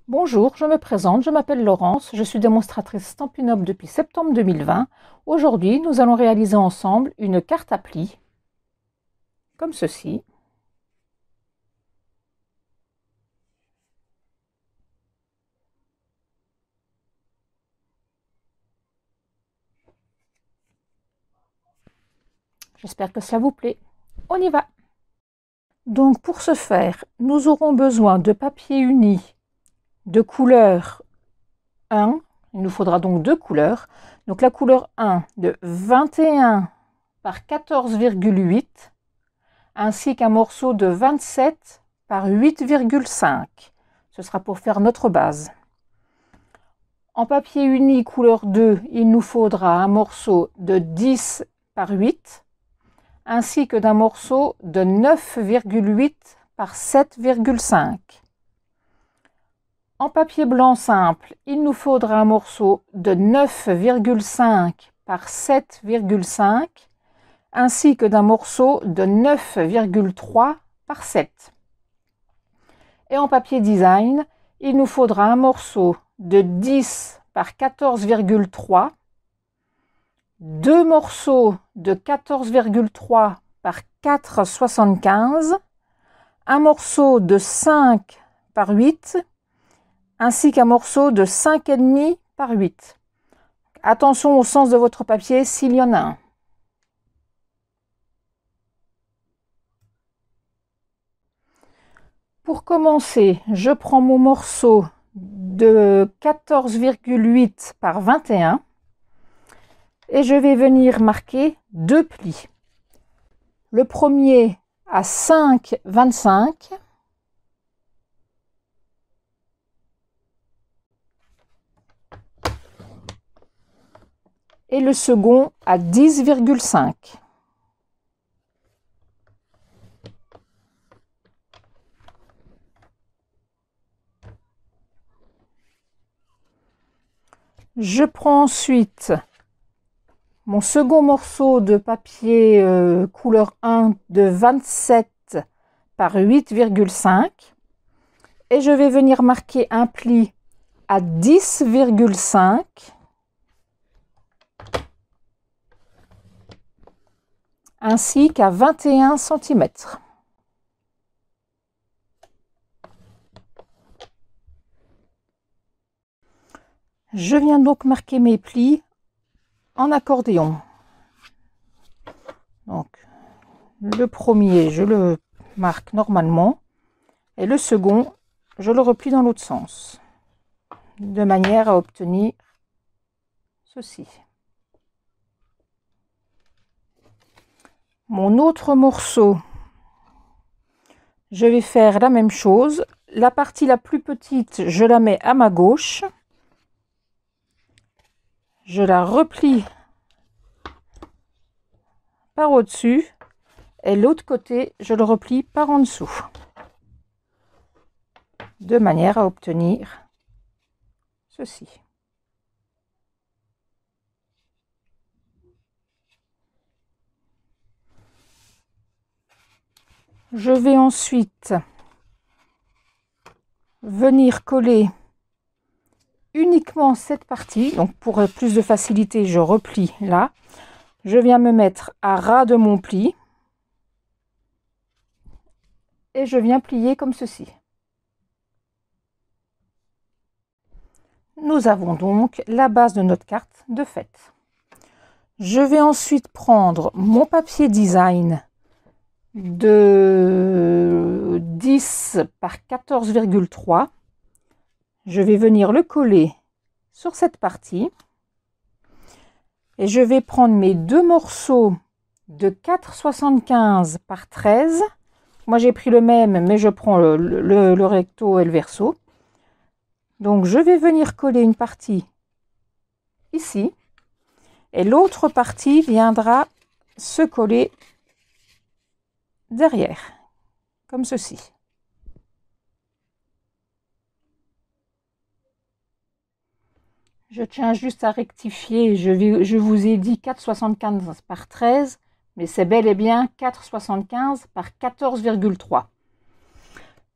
Bonjour, je me présente, je m'appelle Laurence, je suis démonstratrice Stampin' Up depuis septembre 2020. Aujourd'hui, nous allons réaliser ensemble une carte à plis, comme ceci. J'espère que cela vous plaît. On y va! Donc pour ce faire, nous aurons besoin de papier uni de couleur 1. Il nous faudra donc deux couleurs. Donc la couleur 1 de 21 par 14,8 ainsi qu'un morceau de 27 par 8,5. Ce sera pour faire notre base. En papier uni couleur 2, il nous faudra un morceau de 10 par 8 ainsi que d'un morceau de 9,8 par 7,5. En papier blanc simple, il nous faudra un morceau de 9,5 par 7,5 ainsi que d'un morceau de 9,3 par 7. Et en papier design, il nous faudra un morceau de 10 par 14,3, deux morceaux de 14,3 par 4,75, un morceau de 5 par 8, ainsi qu'un morceau de 5,5 par 8. Attention au sens de votre papier s'il y en a un. Pour commencer, je prends mon morceau de 14,8 par 21 et je vais venir marquer deux plis. Le premier à 5,25 et le second à 10,5. Je prends ensuite mon second morceau de papier couleur 1 de 27 par 8,5 et je vais venir marquer un pli à 10,5 ainsi qu'à 21 cm. Je viens donc marquer mes plis en accordéon. Donc, le premier, je le marque normalement et le second, je le replie dans l'autre sens, de manière à obtenir ceci. Mon autre morceau, je vais faire la même chose. La partie la plus petite, je la mets à ma gauche. Je la replie par au-dessus et l'autre côté, je le replie par en dessous, de manière à obtenir ceci. Je vais ensuite venir coller uniquement cette partie. Donc pour plus de facilité, je replie là. Je viens me mettre à ras de mon pli et je viens plier comme ceci. Nous avons donc la base de notre carte de faite. Je vais ensuite prendre mon papier design de 10 par 14,3. Je vais venir le coller sur cette partie et je vais prendre mes deux morceaux de 4,75 par 13. Moi j'ai pris le même, mais je prends le recto et le verso. Donc je vais venir coller une partie ici et l'autre partie viendra se coller derrière, comme ceci. Je tiens juste à rectifier, je vous ai dit 4,75 par 13, mais c'est bel et bien 4,75 par 14,3.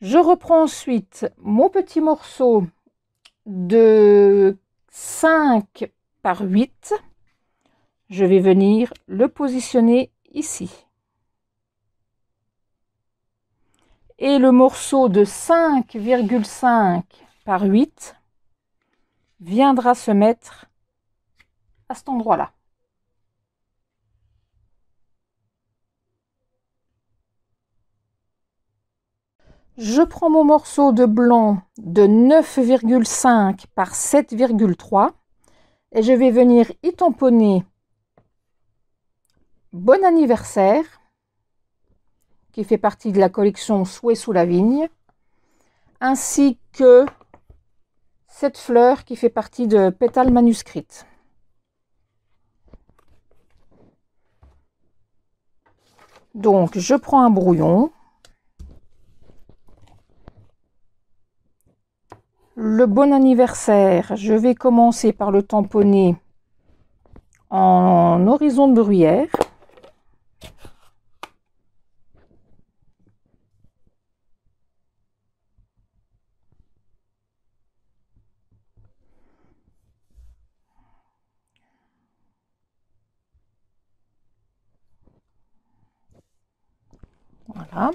Je reprends ensuite mon petit morceau de 5 par 8, je vais venir le positionner ici. Et le morceau de 5,5 par 8 viendra se mettre à cet endroit-là. Je prends mon morceau de blanc de 9,5 par 7,3 et je vais venir y tamponner Bon anniversaire, qui fait partie de la collection Souhait sous la vigne, ainsi que cette fleur qui fait partie de Pétales manuscrites. Donc, je prends un brouillon. Le bon anniversaire, je vais commencer par le tamponner en horizon de bruyère. Voilà.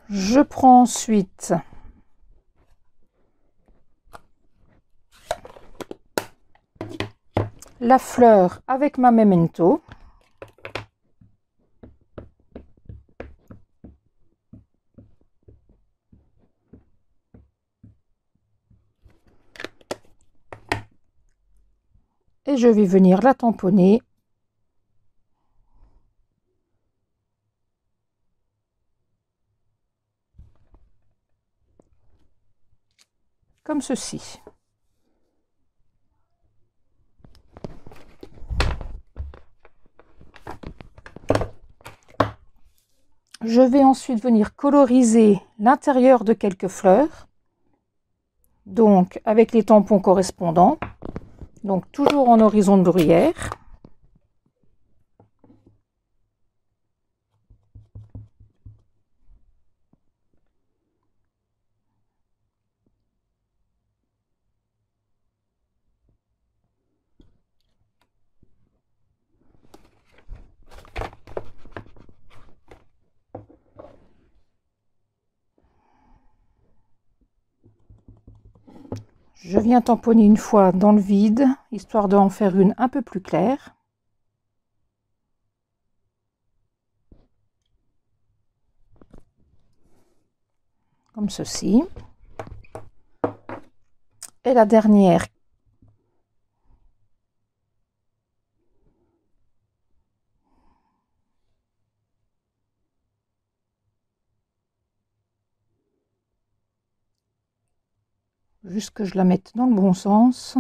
Je prends ensuite la fleur avec ma memento. Et je vais venir la tamponner comme ceci. Je vais ensuite venir coloriser l'intérieur de quelques fleurs, donc avec les tampons correspondants, donc toujours en horizon de bruyère. Je viens tamponner une fois dans le vide, histoire d'en faire une un peu plus claire. Comme ceci. Et la dernière. Juste que je la mette dans le bon sens.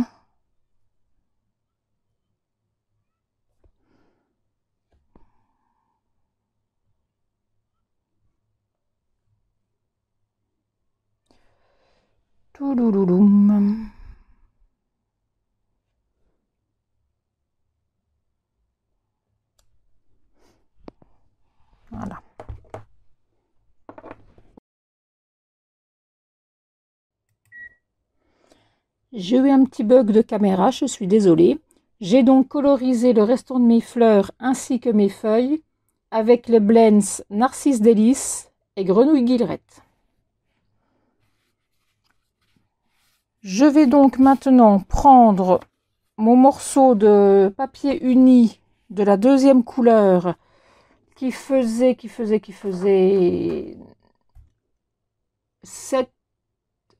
Touloulouloum. Voilà. J'ai eu un petit bug de caméra, je suis désolée. J'ai donc colorisé le restant de mes fleurs ainsi que mes feuilles avec les blends Narcisse Délice et Grenouille Guillerette. Je vais donc maintenant prendre mon morceau de papier uni de la deuxième couleur qui faisait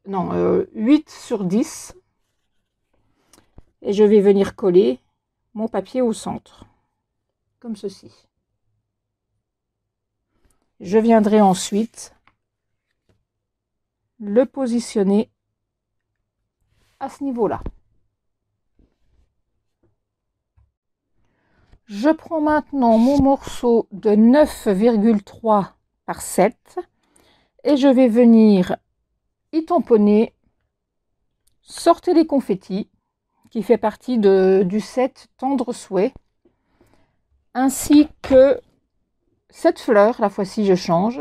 8 sur 10. Et je vais venir coller mon papier au centre, comme ceci. Je viendrai ensuite le positionner à ce niveau-là. Je prends maintenant mon morceau de 9,3 par 7 et je vais venir y tamponner Sortez les confettis, qui fait partie du set Tendre Souhait, ainsi que cette fleur, la fois-ci je change,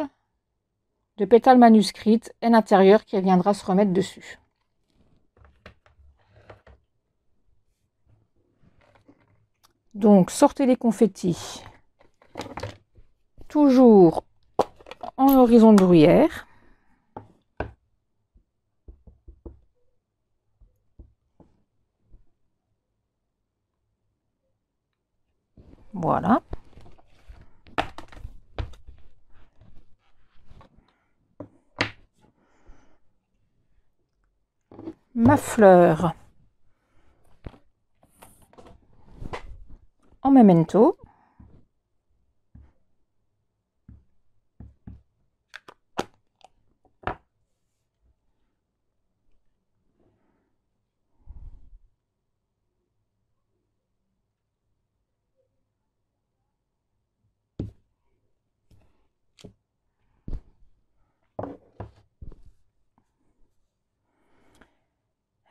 de pétales manuscrites et l'intérieur qui viendra se remettre dessus. Donc sortez les confettis, toujours en horizon de bruyère. Voilà. Ma fleur en memento.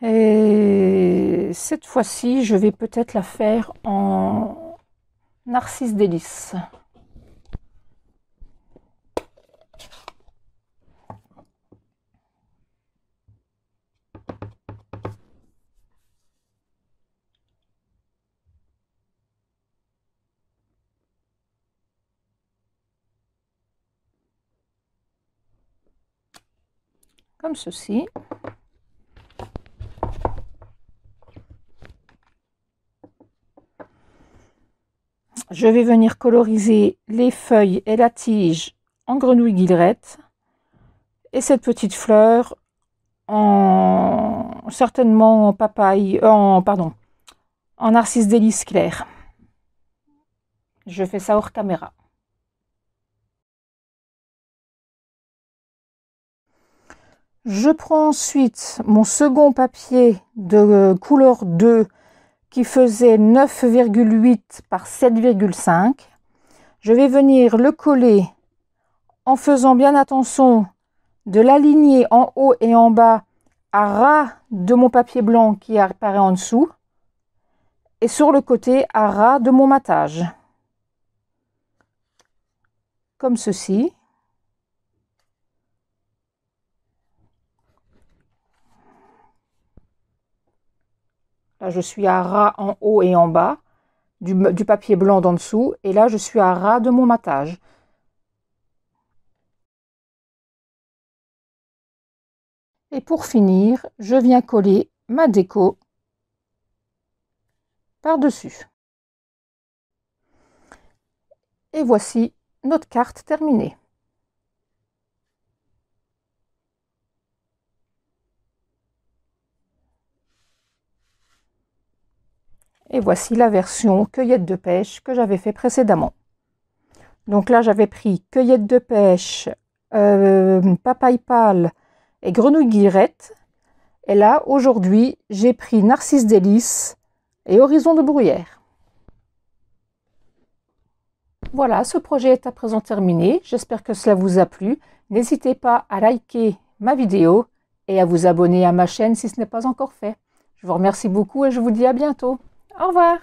Et cette fois-ci, je vais peut-être la faire en narcisse délice. Comme ceci. Je vais venir coloriser les feuilles et la tige en grenouille guillerette et cette petite fleur en certainement en papaye, pardon, en narcisse délice clair. Je fais ça hors caméra. Je prends ensuite mon second papier de couleur 2 qui faisait 9,8 par 7,5. Je vais venir le coller en faisant bien attention de l'aligner en haut et en bas à ras de mon papier blanc qui apparaît en dessous et sur le côté à ras de mon matage. Comme ceci. Là, je suis à ras en haut et en bas du papier blanc d'en dessous. Et là, je suis à ras de mon matage. Et pour finir, je viens coller ma déco par-dessus. Et voici notre carte terminée. Et voici la version cueillette de pêche que j'avais fait précédemment. Donc là, j'avais pris cueillette de pêche, papaye pâle et grenouille guillerette. Et là, aujourd'hui, j'ai pris narcisse délice et horizon de bruyère. Voilà, ce projet est à présent terminé. J'espère que cela vous a plu. N'hésitez pas à liker ma vidéo et à vous abonner à ma chaîne si ce n'est pas encore fait. Je vous remercie beaucoup et je vous dis à bientôt. Au revoir.